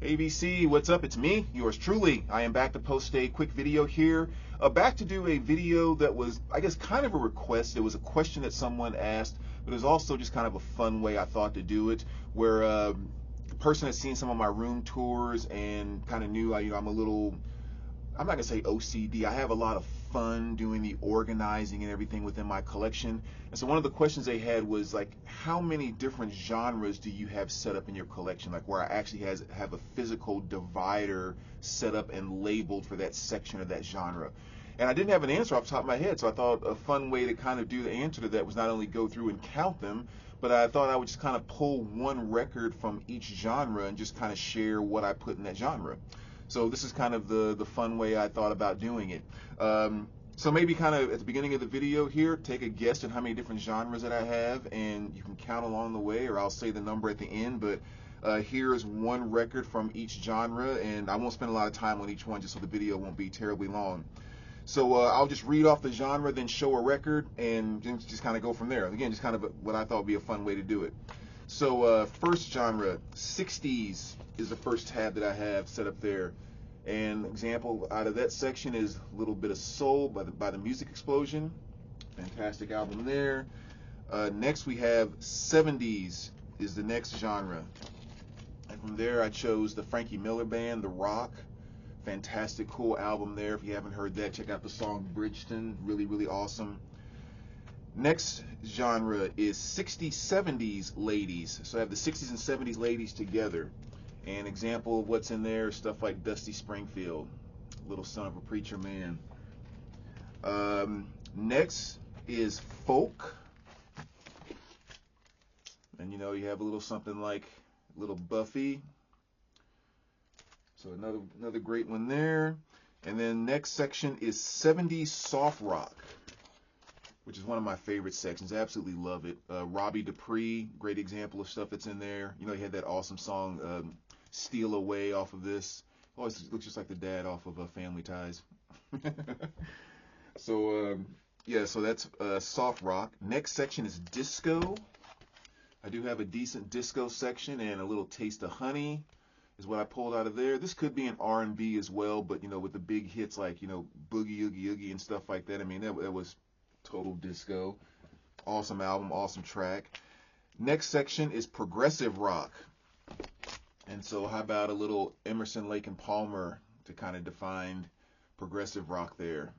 ABC, what's up? It's me, yours truly. I am back to post a quick video here. Back to do a video that was, I guess, kind of a request. It was a question that someone asked, but it was also just kind of a fun way I thought to do it, where a person had seen some of my room tours and kind of knew I'm a little, I'm not gonna say OCD. I have a lot of fun doing the organizing and everything within my collection. And so one of the questions they had was like, how many different genres do you have set up in your collection? Like where I actually have a physical divider set up and labeled for that section of that genre. And I didn't have an answer off the top of my head, so I thought a fun way to kind of do the answer to that was not only go through and count them, but I thought I would just kind of pull one record from each genre and just kind of share what I put in that genre. So this is kind of the fun way I thought about doing it. So maybe kind of at the beginning of the video here, take a guess at how many different genres that I have, and you can count along the way, or I'll say the number at the end. But here is one record from each genre, and I won't spend a lot of time on each one just so the video won't be terribly long. So I'll just read off the genre, then show a record, and just kind of go from there. Again, just kind of what I thought would be a fun way to do it. So first genre, 60s is the first tab that I have set up there. An example out of that section is a little bit of Soul by the Music Explosion. Fantastic album there. Next we have 70s is the next genre. And from there I chose the Frankie Miller Band, The Rock. Fantastic, cool album there. If you haven't heard that, check out the song Bridgeton. Really, really awesome. Next genre is 60s, 70s ladies. So I have the 60s and 70s ladies together. An example of what's in there is stuff like Dusty Springfield, Little Son of a Preacher Man. Next is folk. And you have a little something like Little Buffy. So another great one there. And then next section is 70s soft rock, which is one of my favorite sections. I absolutely love it. Robbie Dupree, great example of stuff that's in there. He had that awesome song, Steal Away, off of this. Always looks just like the dad off of Family Ties. So, yeah, so that's soft rock. Next section is disco. I do have a decent disco section, and a little Taste of Honey is what I pulled out of there. This could be an R&B as well, but, with the big hits like, Boogie Oogie Oogie and stuff like that. I mean, that was total disco. Awesome album, awesome track. Next section is progressive rock. And so how about a little Emerson, Lake and Palmer to kind of define progressive rock there.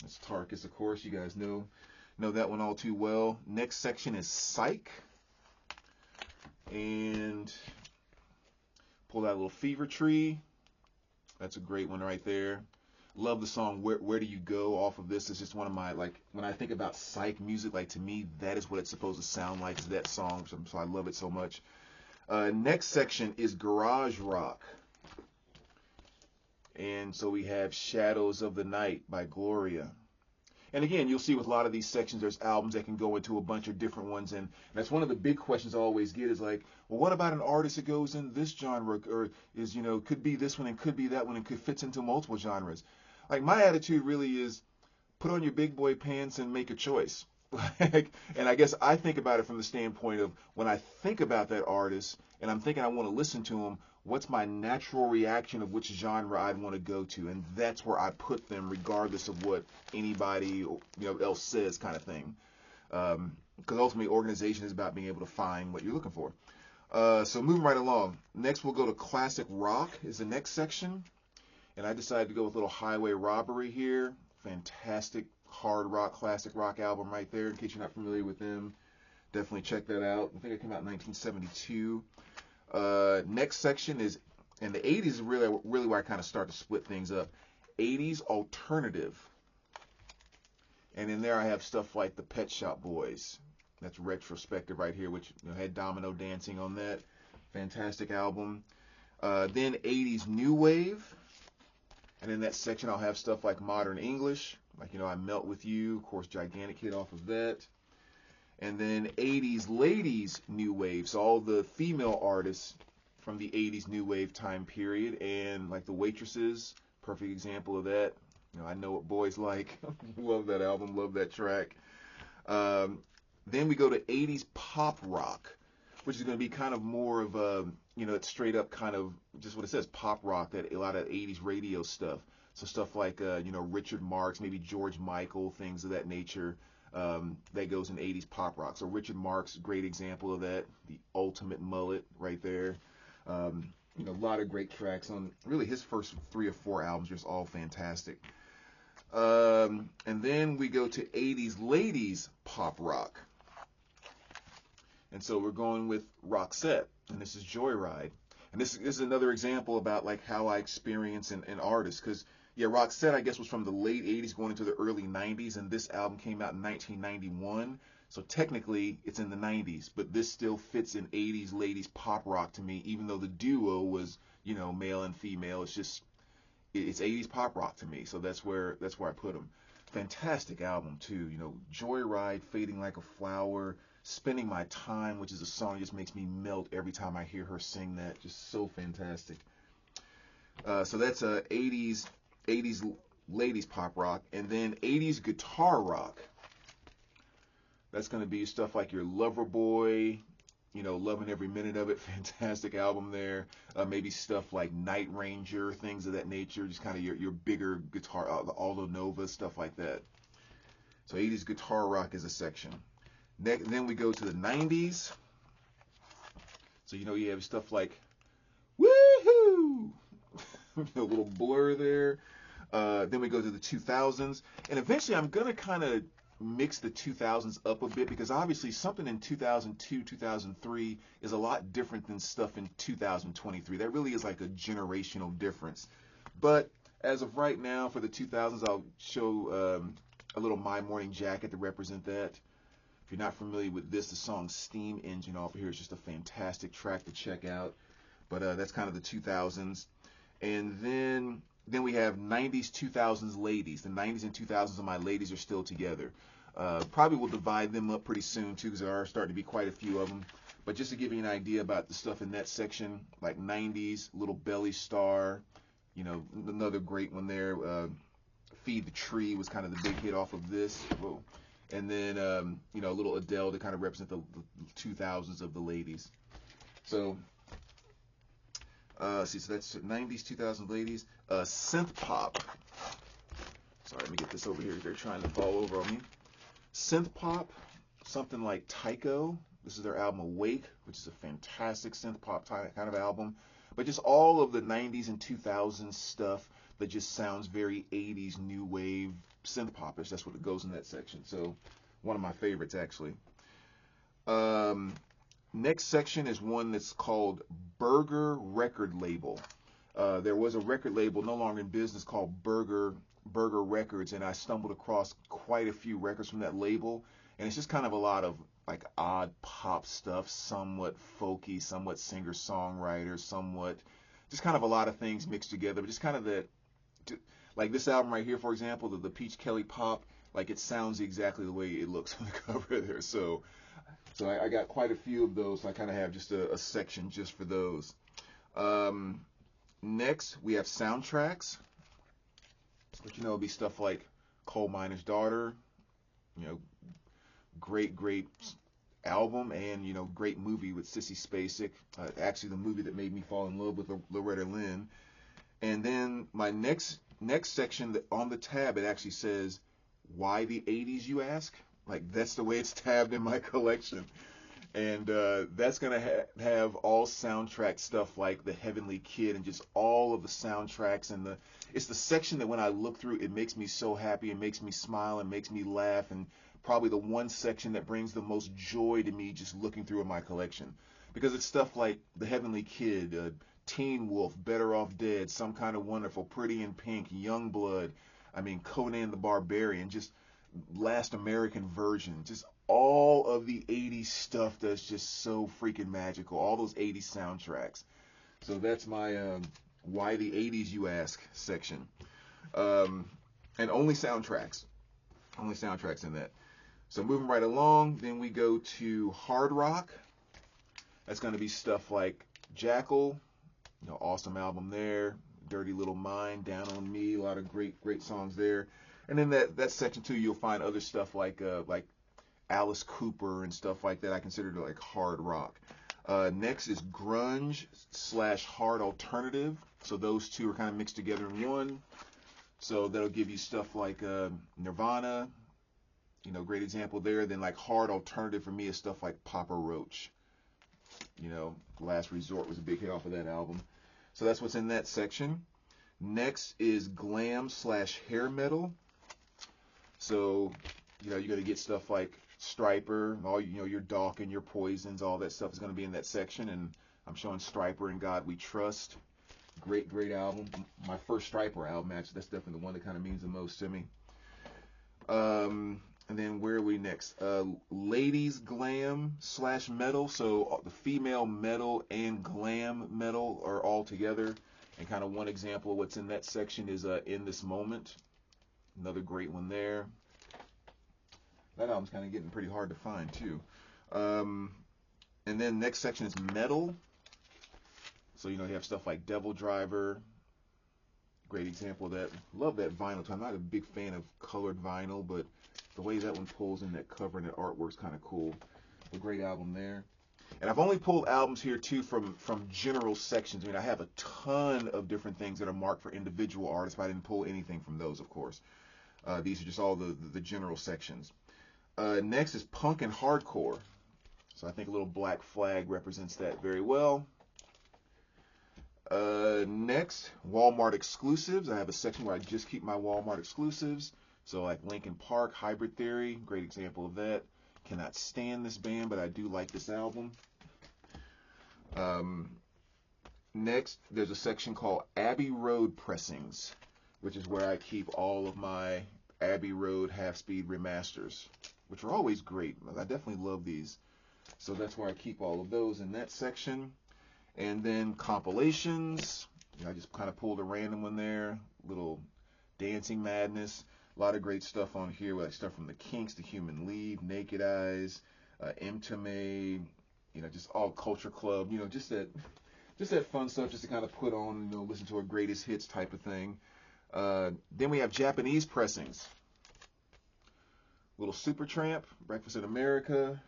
That's Tarkus, of course. You guys know that one all too well. Next section is Psych. And pull out a little Fever Tree. That's a great one right there. Love the song Where Do You Go off of this. It's just one of my, when I think about psych music, to me, that is what it's supposed to sound like, is that song. So I love it so much. Next section is garage rock. And so we have Shadows of the Night by Gloria. And again, you'll see with a lot of these sections, there's albums that can go into a bunch of different ones. And that's one of the big questions I always get is like, well, what about an artist that goes in this genre, or is, could be this one and could be that one and could fits into multiple genres? Like, my attitude really is put on your big boy pants and make a choice. And I guess I think about it from the standpoint of when I think about that artist and I'm thinking I want to listen to them, what's my natural reaction of which genre I'd want to go to? And that's where I put them, regardless of what anybody else says, kind of thing. Because ultimately, organization is about being able to find what you're looking for. So moving right along. Next, we'll go to classic rock is the next section. And I decided to go with a little Highway Robbery here. Fantastic hard rock, classic rock album right there. In case you're not familiar with them, definitely check that out. I think it came out in 1972. Next section is, and the 80s is really where I kind of start to split things up. 80s alternative. And in there I have stuff like the Pet Shop Boys. That's retrospective right here, which had Domino Dancing on that. Fantastic album. Then 80s new wave. And in that section I'll have stuff like Modern English. Like, I Melt With You, of course, gigantic hit off of that. And then 80s ladies new wave. So all the female artists from the 80s new wave time period, and like the Waitresses, perfect example of that. I Know What Boys Like. Love that album, love that track. Then we go to 80s pop rock, which is going to be kind of more of a, it's straight up kind of just what it says, pop rock, that a lot of 80s radio stuff. So stuff like, Richard Marx, maybe George Michael, things of that nature. That goes in 80s pop rock. So Richard Marx, great example of that, the ultimate mullet right there. A lot of great tracks on really his first 3 or 4 albums, just all fantastic. And then we go to 80s ladies pop rock. And so we're going with Roxette, and this is Joyride. And this is another example about like how I experience an artist, because yeah, Roxette, I guess, was from the late 80s going into the early 90s, and this album came out in 1991. So technically, it's in the 90s, but this still fits in 80s ladies pop rock to me, even though the duo was, male and female. It's 80s pop rock to me, so that's where I put them. Fantastic album too, Joyride, Fading Like a Flower, Spending My Time, which is a song that just makes me melt every time I hear her sing that. Just so fantastic. So that's 80s ladies pop rock, and then 80s guitar rock. That's going to be stuff like your Loverboy, loving every minute of it. Fantastic album there. Maybe stuff like Night Ranger, things of that nature. Just kind of your bigger guitar, the Aldo Nova, stuff like that. So 80s guitar rock is a section. Then we go to the 90s. So you have stuff like Woohoo! A little Blur there. Then we go to the 2000s, and eventually I'm gonna kind of mix the 2000s up a bit, because obviously something in 2002, 2003 is a lot different than stuff in 2023. That really is like a generational difference. But as of right now, for the 2000s, I'll show a little My Morning Jacket to represent that. If you're not familiar with this, the song Steam Engine off of here is just a fantastic track to check out. But that's kind of the 2000s. And then we have 90s, 2000s ladies. The 90s and 2000s of my ladies are still together. Probably will divide them up pretty soon too, because there are starting to be quite a few of them. But just to give you an idea about the stuff in that section, like 90s, Little Belly Star, another great one there. Feed the Tree was kind of the big hit off of this. Whoa. And then, a little Adele to kind of represent the 2000s of the ladies. So, so that's 90s, 2000s ladies. Synth pop. Sorry, let me get this over here. They're trying to fall over on me. Synth pop, something like Tycho. This is their album Awake, which is a fantastic synth pop kind of album. But just all of the 90s and 2000s stuff that just sounds very 80s new wave synth popish. That's what it goes in that section. So one of my favorites, actually. Next section is one that's called Burger Record Label. There was a record label no longer in business called Burger Records, and I stumbled across quite a few records from that label, and it's just kind of a lot of like odd pop stuff, somewhat folky, somewhat singer-songwriter, somewhat just kind of a lot of things mixed together, but just kind of that, like this album right here, for example, the Peach Kelly Pop, like it sounds exactly the way it looks on the cover there. So I got quite a few of those. So I kind of have just a section just for those. Next, we have soundtracks, which it'll be stuff like Coal Miner's Daughter, great album, and great movie with Sissy Spacek. Actually, the movie that made me fall in love with Loretta Lynn. And then my next section on the tab, it actually says, "Why the 80s, you ask?" Like that's the way it's tabbed in my collection. And that's going to have all soundtrack stuff like The Heavenly Kid and just all of the soundtracks. And it's the section that when I look through, it makes me so happy, and makes me smile, and makes me laugh. And probably the one section that brings the most joy to me just looking through in my collection. Because it's stuff like The Heavenly Kid, Teen Wolf, Better Off Dead, Some Kind of Wonderful, Pretty in Pink, Youngblood, Conan the Barbarian, just Last American Virgin, just all of the 80s stuff that's just so freaking magical, all those 80s soundtracks. So that's my Why the 80s, you ask section. And only soundtracks in that. So moving right along, then we go to hard rock. That's going to be stuff like Jackal, awesome album there. Dirty Little Mind, Down on Me, a lot of great songs there. And then that section too, you'll find other stuff like Alice Cooper and stuff like that. I consider it like hard rock. Next is grunge / hard alternative. So those two are kind of mixed together in one. So that'll give you stuff like Nirvana, you know, great example there. Then like hard alternative for me is stuff like Papa Roach. You know, Last Resort was a big hit off of that album. So that's what's in that section. Next is glam / hair metal. So, you know, you're going to get stuff like Striper, all, you know, your Dawkins, your Poisons, all that stuff is going to be in that section. And I'm showing Striper and God We Trust. Great, great album. My first Striper album, actually. That's definitely the one that kind of means the most to me. And then where are we next? Ladies glam / metal. So the female metal and glam metal are all together. And kind of one example of what's in that section is In This Moment. Another great one there. That album's kind of getting pretty hard to find too. And then next section is metal. So, you know, you have stuff like Devil Driver. Great example of that. Love that vinyl too. I'm not a big fan of colored vinyl, but the way that one pulls in that cover and that artwork's kind of cool. A great album there. And I've only pulled albums here too from general sections. I mean, I have a ton of different things that are marked for individual artists, but I didn't pull anything from those, of course. These are just all the general sections. Next is punk and hardcore. So I think a little Black Flag represents that very well. Next, Walmart exclusives. I have a section where I just keep my Walmart exclusives. So like Linkin Park, Hybrid Theory, great example of that. Cannot stand this band, but I do like this album. Next, there's a section called Abbey Road Pressings, which is where I keep all of my Abbey Road half-speed remasters, which are always great. I definitely love these. So that's where I keep all of those in that section. And then compilations. You know, I just kind of pulled a random one there. Little Dancing Madness. A lot of great stuff on here, like stuff from the Kinks, The Human League, Naked Eyes, Mtame, you know, just all Culture Club, you know, just that fun stuff just to kind of put on, you know, listen to a greatest hits type of thing. Then we have Japanese pressings. Little Supertramp, Breakfast in America.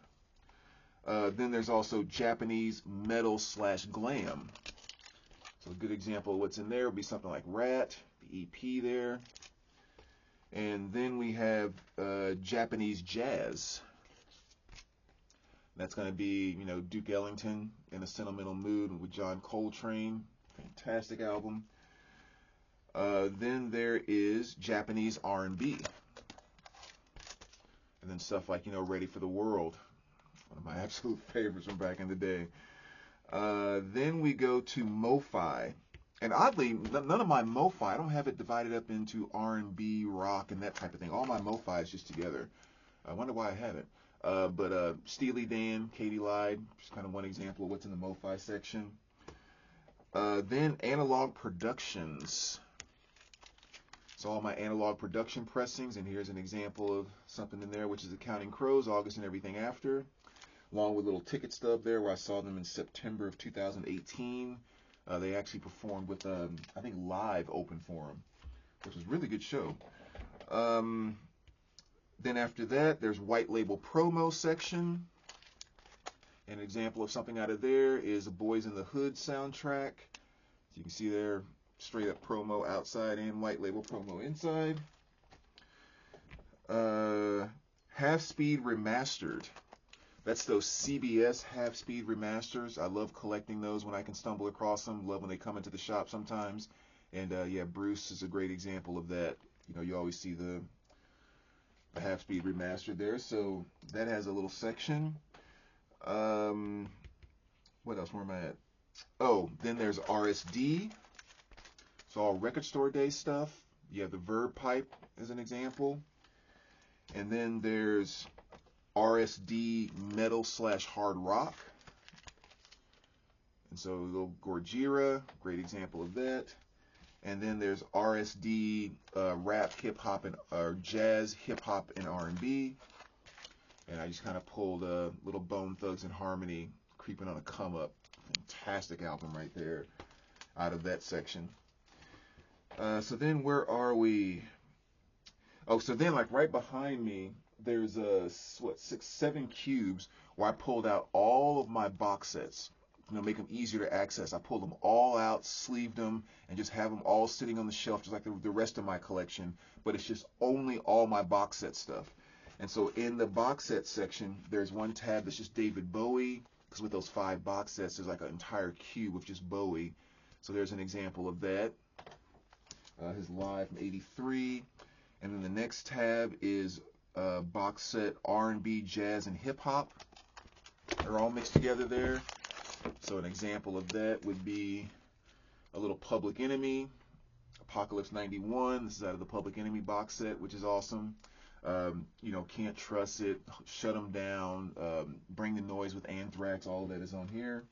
Then there's also Japanese metal / glam. So a good example of what's in there would be something like Rat, the EP there. And then we have Japanese jazz. That's going to be, you know, Duke Ellington, In a Sentimental Mood with John Coltrane. Fantastic album. Then there is Japanese R&B. And then stuff like, you know, Ready for the World. One of my absolute favorites from back in the day. Then we go to Mo-Fi. And oddly, none of my Mo-Fi, I don't have it divided up into R&B, rock, and that type of thing. All my Mo-Fi is just together. I wonder why I haven't. But Steely Dan, Katie Lied, just kind of one example of what's in the Mo-Fi section. Then Analog Productions. So all my analog production pressings, and here's an example of something in there, which is Counting Crows, August and Everything After. Along with a little ticket stub there where I saw them in September of 2018. They actually performed with, I think, Live open for them, which was a really good show. Then after that, there's White Label Promo section. An example of something out of there is a Boys in the Hood soundtrack. So you can see there, straight up promo outside and White Label Promo inside. Half Speed Remastered. That's those CBS half-speed remasters. I love collecting those when I can stumble across them. Love when they come into the shop sometimes. And yeah, Bruce is a great example of that. You know, you always see the half-speed remastered there. So that has a little section. What else? Where am I at? Oh, then there's RSD. So all Record Store Day stuff. You have the Verb Pipe as an example. And then there's RSD metal / hard rock. And so little Gojira, great example of that. And then there's RSD rap, hip hop, and jazz, hip hop, and R&B. And I just kind of pulled a little Bone Thugs and Harmony, Creeping on a Come Up. Fantastic album right there out of that section. So then where are we? Oh, so then like right behind me, there's 6, 7 cubes where I pulled out all of my box sets, make them easier to access. I pulled them all out, sleeved them, and just have them all sitting on the shelf just like the rest of my collection, but it's just only all my box set stuff. And so in the box set section, there's one tab that's just David Bowie, because with those 5 box sets, there's like an entire cube with just Bowie. So there's an example of that. His live from '83. And then the next tab is box set R&B, jazz, and hip hop. They're all mixed together there. So an example of that would be a little Public Enemy, Apocalypse 91. This is out of the Public Enemy box set, which is awesome. Can't Trust It, Shut 'Em Down, Bring the Noise with Anthrax. All of that is on here.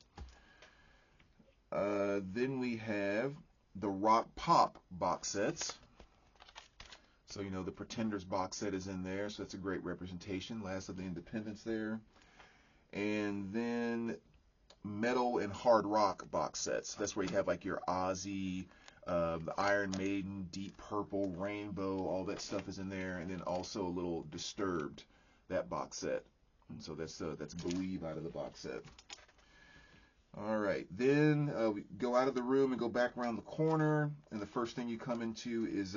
Then we have the rock pop box sets. So, the Pretenders box set is in there, so that's a great representation. Last of the Independents there. And then metal and hard rock box sets. That's where you have like your Ozzy, the Iron Maiden, Deep Purple, Rainbow, all that stuff is in there. And then also a little Disturbed, that box set. And so that's Believe out of the box set. All right, then we go out of the room and go back around the corner, and the first thing you come into is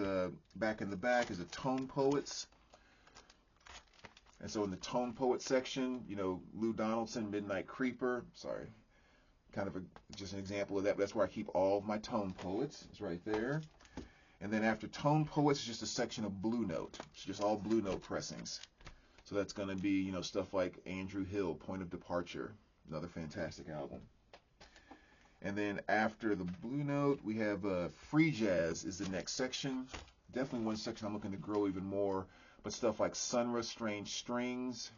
back in the back is a Tone Poets. And so in the Tone Poet section, Lou Donaldson, Midnight Creeper, sorry, kind of just an example of that, but that's where I keep all of my Tone Poets. It's right there. And then after Tone Poets is just a section of Blue Note. It's just all Blue Note pressings. So that's going to be, stuff like Andrew Hill, Point of Departure, another fantastic album. And then after the Blue Note, we have Free Jazz is the next section. Definitely one section I'm looking to grow even more. But stuff like Sunra, Strange Strings,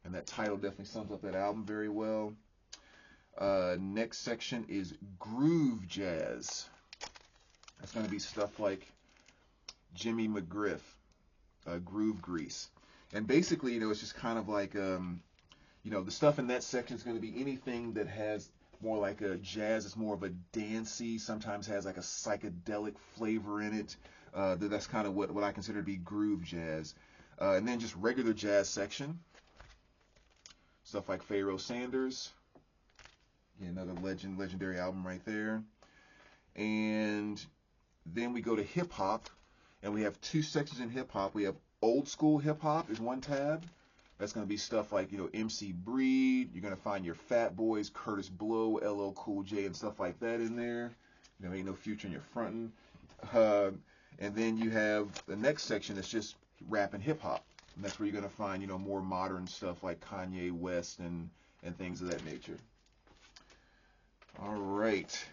and that title definitely sums up that album very well. Next section is Groove Jazz. That's going to be stuff like Jimmy McGriff, Groove Grease. And basically, it's just kind of like, the stuff in that section is going to be anything that has more like a jazz. It's more of a dancey, sometimes has like a psychedelic flavor in it. That's kind of what I consider to be groove jazz. And then just regular jazz section. Stuff like Pharoah Sanders. Yeah, another legendary album right there. And then we go to hip hop, and we have 2 sections in hip hop. We have old school hip hop is one tab. That's going to be stuff like, MC Breed. You're going to find your Fat Boys, Curtis Blow, LL Cool J, and stuff like that in there. Ain't no future in your frontin'. And then you have the next section that's just rap and hip hop. And that's where you're going to find, more modern stuff like Kanye West and things of that nature. All right.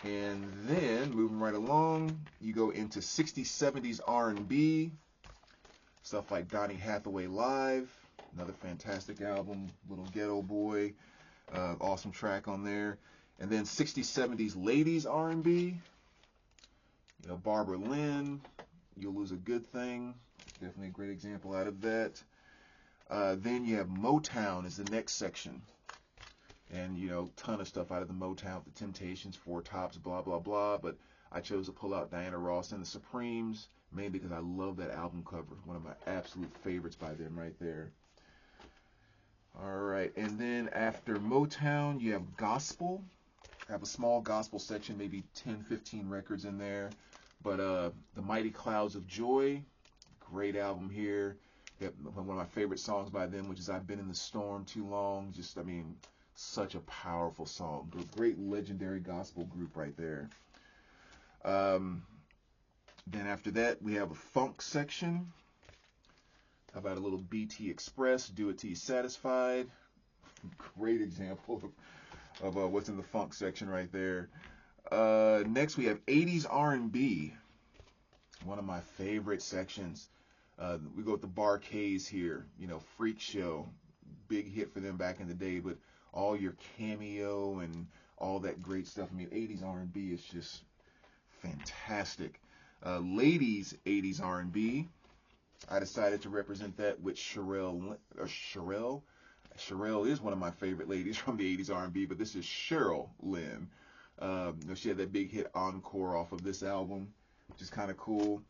And then moving right along, you go into 60s, 70s R&B. Stuff like Donny Hathaway Live, another fantastic album, Little Ghetto Boy, awesome track on there. And then 60s, 70s ladies R&B, Barbara Lynn, You'll Lose a Good Thing, definitely a great example out of that. Then you have Motown is the next section. And, ton of stuff out of the Motown, the Temptations, Four Tops, blah, blah, blah. But I chose to pull out Diana Ross and the Supremes, mainly because I love that album cover. One of my absolute favorites by them right there. All right, and then after Motown, you have gospel. I have a small gospel section, maybe 10, 15 records in there. But The Mighty Clouds of Joy, great album here. One of my favorite songs by them, which is I've Been in the Storm Too Long. Such a powerful song. Great legendary gospel group right there. Then after that, we have a funk section. How about a little BT Express, Do It Till You're Satisfied. Great example of what's in the funk section right there. Next, we have 80s R&B. One of my favorite sections. We go with the Bar-Kays here. Freak Show. Big hit for them back in the day, but all your Cameo and all that great stuff. 80s R&B is just fantastic. Ladies 80s R&B. I decided to represent that with Sherelle. Sherelle is one of my favorite ladies from the 80s R&B, but this is Cheryl Lynn. She had that big hit Encore off of this album, which is kind of cool.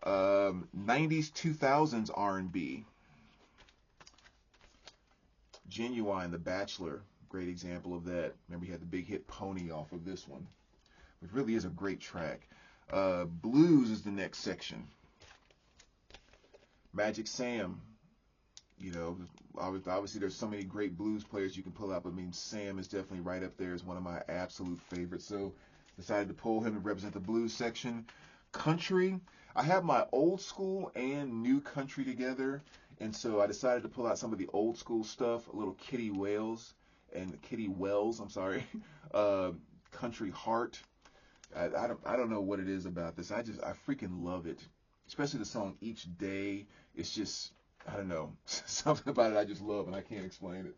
90s 2000s R&B. Genuine, The Bachelor, great example of that. Remember, he had the big hit Pony off of this one, which really is a great track. Blues is the next section. Magic Sam, you know, obviously there's so many great blues players you can pull out, but I mean, Sam is definitely right up there as one of my absolute favorites. So decided to pull him to represent the blues section. Country, I have my old school and new country together, and so I decided to pull out some of the old school stuff, a little Kitty Wells, I'm sorry, Country Heart. I don't know what it is about this. I freaking love it, especially the song Each Day. It's just, I don't know, something about it I just love, and I can't explain it.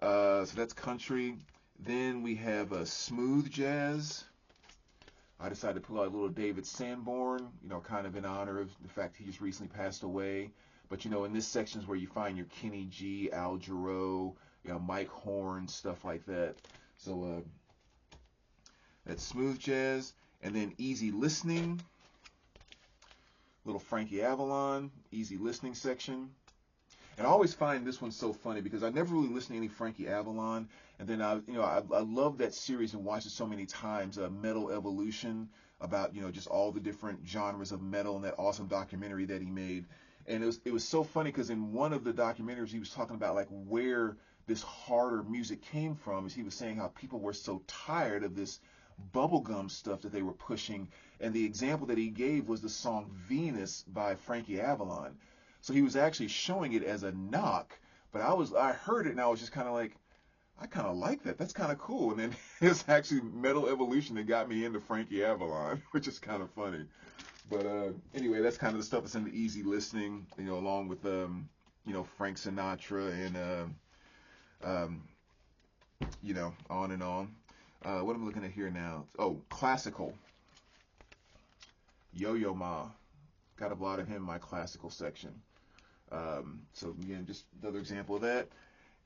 So that's country. Then we have smooth jazz. I decided to pull out a little David Sanborn, you know, kind of in honor of the fact he just recently passed away. But, you know, in this section is where you find your Kenny G, Al Jarreau, you know, Mike Horn, stuff like that. So that's smooth jazz. And then easy listening. Little Frankie Avalon, easy listening section. And I always find this one so funny because I never really listened to any Frankie Avalon, and then I love that series and watched it so many times. Metal Evolution, about just all the different genres of metal, and that awesome documentary that he made. And it was so funny because in one of the documentaries he was talking about like where this harder music came from. As he was saying how people were so tired of this bubblegum stuff that they were pushing, and the example that he gave was the song Venus by Frankie Avalon. So he was actually showing it as a knock, but I heard it and I was just kind of like, I kind of like that. That's kind of cool. And then it's actually Metal Evolution that got me into Frankie Avalon, which is kind of funny. But anyway, that's kind of the stuff that's in the easy listening, along with Frank Sinatra and on and on. What am I looking at here now? Oh, classical. Yo-Yo Ma. Got a lot of him in my classical section. So again, just another example of that.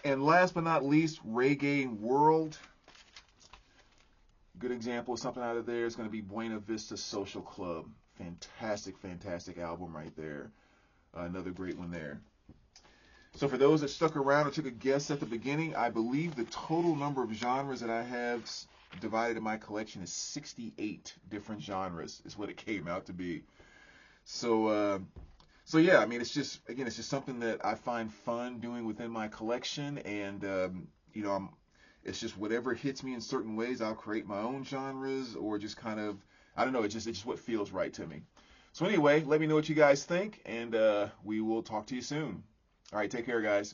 And last but not least, Reggae World. Good example of something out of there is going to be Buena Vista Social Club. Fantastic, fantastic album right there. Another great one there. So for those that stuck around or took a guess at the beginning, I believe the total number of genres that I have divided in my collection is 68 different genres is what it came out to be. So yeah, I mean, it's just something that I find fun doing within my collection, and it's just whatever hits me in certain ways. I'll create my own genres, or just kind of, I don't know, it's just what feels right to me. So anyway, let me know what you guys think, and we will talk to you soon. All right, take care, guys.